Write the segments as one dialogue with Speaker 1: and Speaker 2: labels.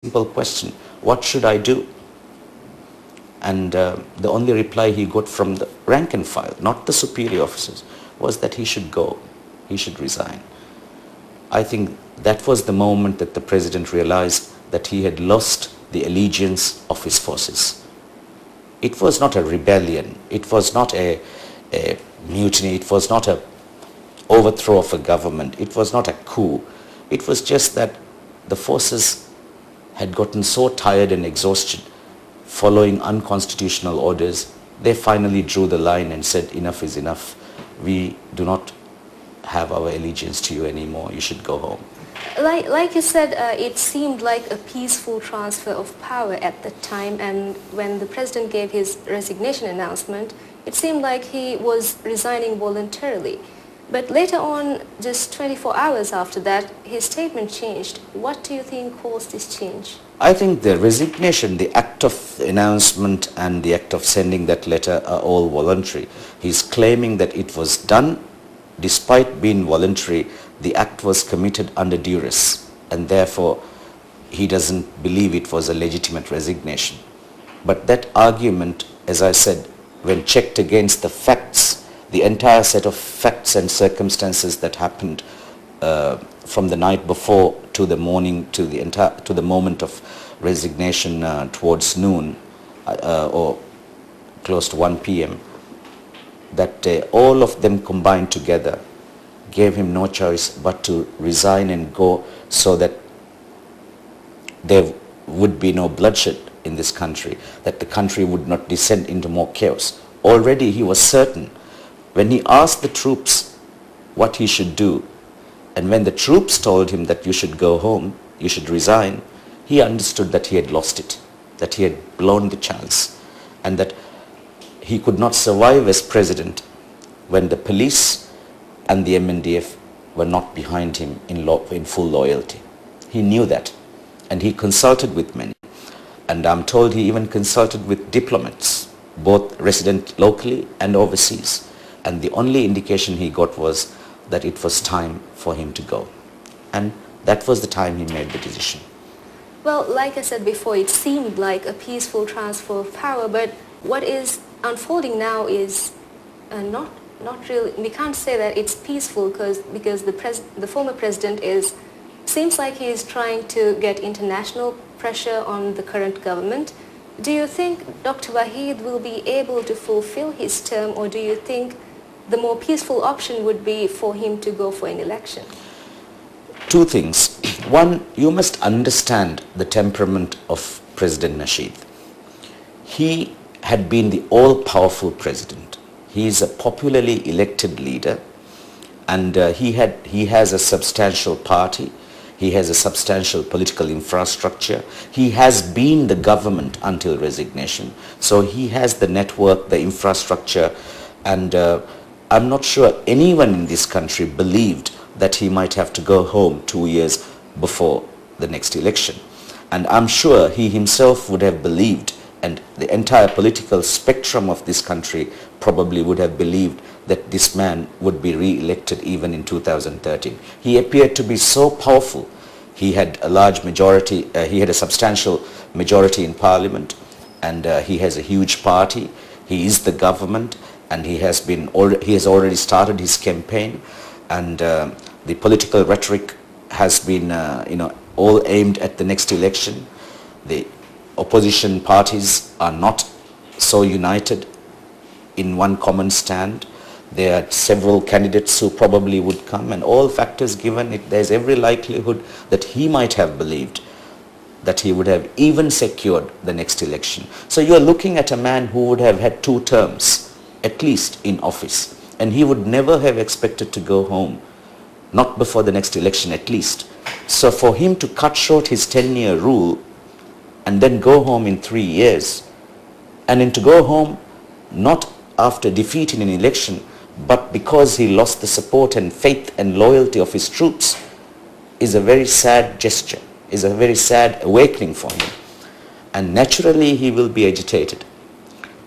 Speaker 1: simple question, what should I do? And the only reply he got from the rank and file, not the superior officers, was that he should go, he should resign. I think that was the moment that the president realized that he had lost the allegiance of his forces. It was not a rebellion, it was not a mutiny, it was not a overthrow of a government, it was not a coup. It was just that the forces had gotten so tired and exhausted following unconstitutional orders. They finally drew the line and said, enough is enough. We do not have our allegiance to you anymore. You should go home.
Speaker 2: Like you said, it seemed like a peaceful transfer of power at the time, and when the president gave his resignation announcement, it seemed like he was resigning voluntarily. But later on, just 24 hours after that, his statement changed. What do you think caused this change?
Speaker 1: I think the resignation, the act of announcement and the act of sending that letter are all voluntary. He's claiming that it was done despite being voluntary. The act was committed under duress, and therefore he doesn't believe it was a legitimate resignation. But that argument, as I said, when checked against the facts, the entire set of facts and circumstances that happened from the night before to the morning to the moment of resignation towards noon or close to 1 p.m., that all of them combined together gave him no choice but to resign and go, so that there would be no bloodshed in this country, that the country would not descend into more chaos. Already he was certain when he asked the troops what he should do, and when the troops told him that you should go home, you should resign, he understood that he had lost it, that he had blown the chance, and that he could not survive as president when the police and the MNDF were not behind him in full loyalty. He knew that, and he consulted with many, and I'm told he even consulted with diplomats, both resident locally and overseas. And the only indication he got was that it was time for him to go. And that was the time he made the decision.
Speaker 2: Well, like I said before, it seemed like a peaceful transfer of power, but what is unfolding now is not really, we can't say that it's peaceful because the former president seems like he is trying to get international pressure on the current government. Do you think Dr. Waheed will be able to fulfill his term, or do you think the more peaceful option would be for him to go for an election?
Speaker 1: Two things. One, you must understand the temperament of President Nasheed. He had been the all-powerful president. He is a popularly elected leader, and he has a substantial party. He has a substantial political infrastructure. He has been the government until resignation. So he has the network, the infrastructure, and I'm not sure anyone in this country believed that he might have to go home 2 years before the next election. And I'm sure he himself would have believed, and the entire political spectrum of this country probably would have believed, that this man would be re-elected even in 2013. He appeared to be so powerful. He had a large majority, he had a substantial majority in parliament, and he has a huge party. He is the government, and he has already started his campaign, and the political rhetoric has been all aimed at the next election. The opposition parties are not so united in one common stand. There are several candidates who probably would come, and all factors given, there's every likelihood that he might have believed that he would have even secured the next election. So you're looking at a man who would have had 2 terms at least in office, and he would never have expected to go home, not before the next election at least. So for him to cut short his 10-year rule and then go home in 3 years, and then to go home not after defeating an election, but because he lost the support and faith and loyalty of his troops, is a very sad gesture, is a very sad awakening for him. And naturally he will be agitated.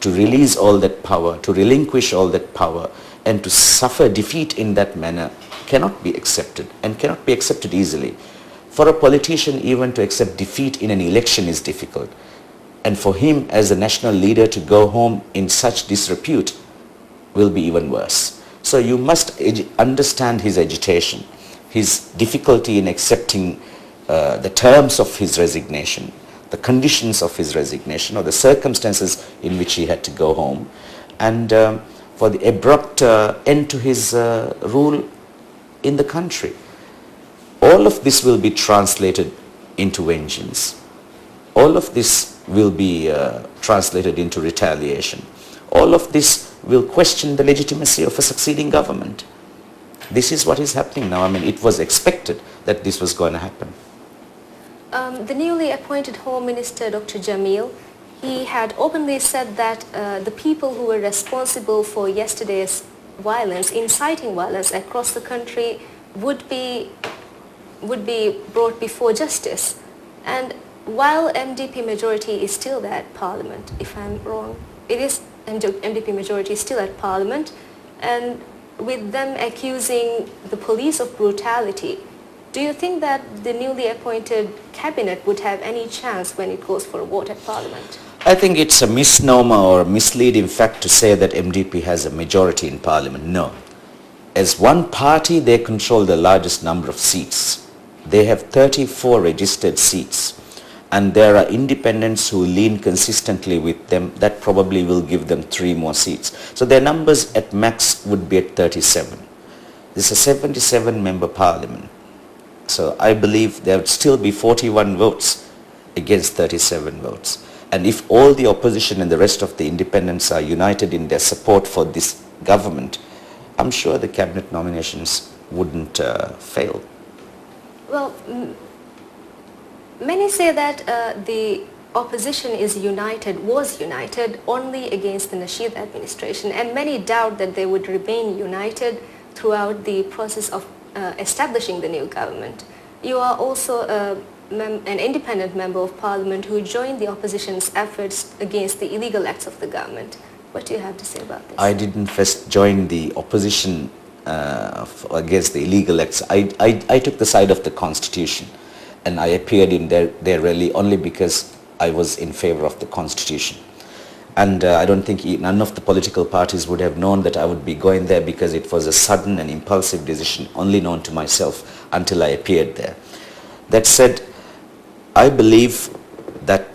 Speaker 1: To release all that power, to relinquish all that power, and to suffer defeat in that manner cannot be accepted, and cannot be accepted easily. For a politician even to accept defeat in an election is difficult. And for him as a national leader to go home in such disrepute will be even worse. So you must understand his agitation, his difficulty in accepting the terms of his resignation, the conditions of his resignation, or the circumstances in which he had to go home, and for the abrupt end to his rule in the country. All of this will be translated into vengeance. All of this will be translated into retaliation. All of this will question the legitimacy of a succeeding government. This is what is happening now. I mean, it was expected that this was going to happen.
Speaker 2: The newly appointed Home Minister, Dr. Jamil, he had openly said that the people who were responsible for yesterday's violence, inciting violence across the country, would be brought before justice. And while MDP majority is still at Parliament, if I'm wrong, it is MDP majority is still at Parliament, and with them accusing the police of brutality, do you think that the newly appointed cabinet would have any chance when it goes for a vote at Parliament?
Speaker 1: I think it's a misnomer or a misleading fact to say that MDP has a majority in Parliament. No. As one party, they control the largest number of seats. They have 34 registered seats. And there are independents who lean consistently with them. That probably will give them 3 more seats. So their numbers at max would be at 37. This is a 77-member Parliament. So I believe there would still be 41 votes against 37 votes. And if all the opposition and the rest of the independents are united in their support for this government, I'm sure the cabinet nominations wouldn't fail.
Speaker 2: Well, many say that the opposition was united only against the Nasheed administration, and many doubt that they would remain united throughout the process of establishing the new government. You are also an independent member of Parliament who joined the opposition's efforts against the illegal acts of the government. What do you have to say about this?
Speaker 1: I didn't first join the opposition against the illegal acts. I took the side of the Constitution, and I appeared in their rally only because I was in favor of the Constitution. And I don't think none of the political parties would have known that I would be going there, because it was a sudden and impulsive decision only known to myself until I appeared there. That said, I believe that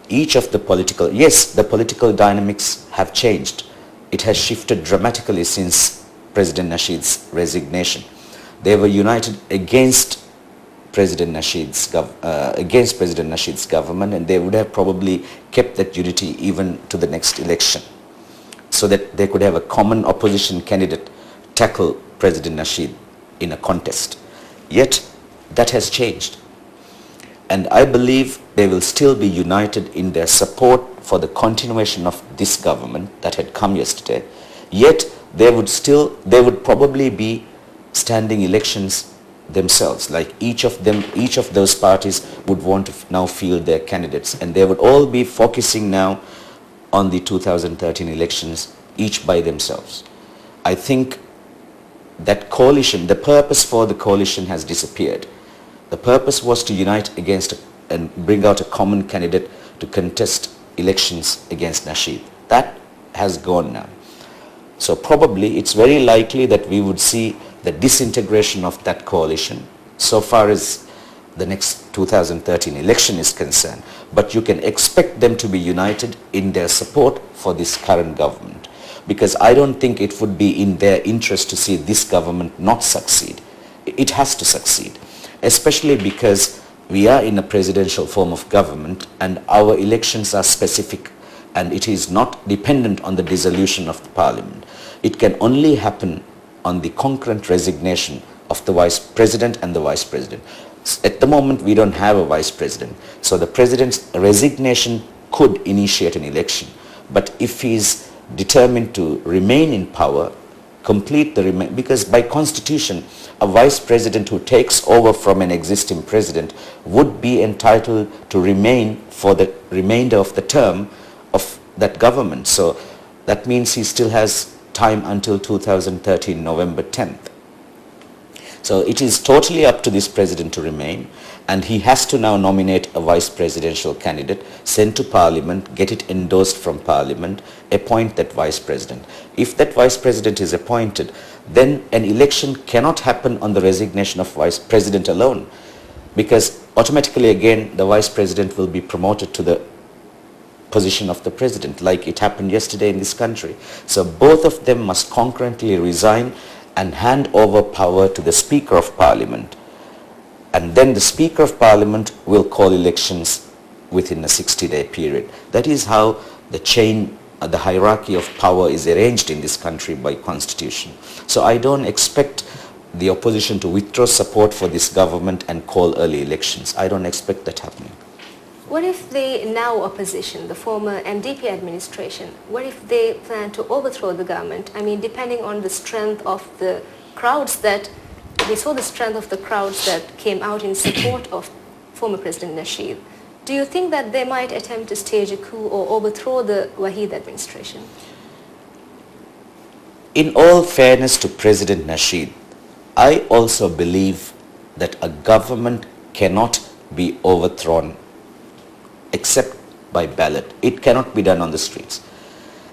Speaker 1: each of the the political dynamics have changed. It has shifted dramatically since President Nasheed's resignation. They were united against President Nasheed's government, and they would have probably kept that unity even to the next election, so that they could have a common opposition candidate tackle President Nasheed in a contest. Yet that has changed, and I believe they will still be united in their support for the continuation of this government that had come yesterday. Yet they would probably be standing elections themselves. Like each of those parties would want to now field their candidates, and they would all be focusing now on the 2013 elections, each by themselves. I think that coalition, the purpose for the coalition has disappeared. The purpose was to unite against and bring out a common candidate to contest elections against Nasheed. That has gone now. So probably it's very likely that we would see the disintegration of that coalition so far as the next 2013 election is concerned. But you can expect them to be united in their support for this current government, because I don't think it would be in their interest to see this government not succeed. It has to succeed, especially because we are in a presidential form of government and our elections are specific, and it is not dependent on the dissolution of the parliament. It can only happen on the concurrent resignation of the vice president and the vice president. At the moment, we don't have a vice president, so the president's resignation could initiate an election. But if he is determined to remain in power, because by constitution, a vice president who takes over from an existing president would be entitled to remain for the remainder of the term of that government. So that means he still has time until 2013, November 10th. So it is totally up to this president to remain. and he has to now nominate a vice presidential candidate, send to parliament, get it endorsed from parliament, appoint that vice president. If that vice president is appointed, then an election cannot happen on the resignation of vice president alone, because automatically again the vice president will be promoted to the position of the president, like it happened yesterday in this country. So both of them must concurrently resign and hand over power to the Speaker of Parliament. And then the Speaker of Parliament will call elections within a 60-day period. That is how the chain, the hierarchy of power is arranged in this country by constitution. So I don't expect the opposition to withdraw support for this government and call early elections. I don't expect that happening.
Speaker 2: What if the now opposition, the former MDP administration, what if they plan to overthrow the government? I mean, depending on the strength of the crowds that, we saw the strength of the crowds that came out in support of former President Nasheed. Do you think that they might attempt to stage a coup or overthrow the Waheed administration?
Speaker 1: In all fairness to President Nasheed, I also believe that a government cannot be overthrown except by ballot. It cannot be done on the streets.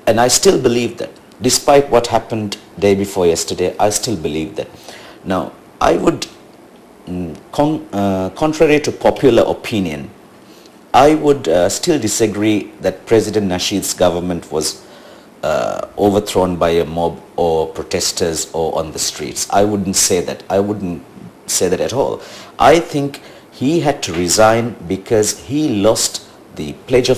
Speaker 1: And I still believe that. Despite what happened day before yesterday, I still believe that. Now, I would, contrary to popular opinion, I would still disagree that President Nasheed's government was overthrown by a mob or protesters or on the streets. I wouldn't say that. I wouldn't say that at all. I think he had to resign because he lost the pledge of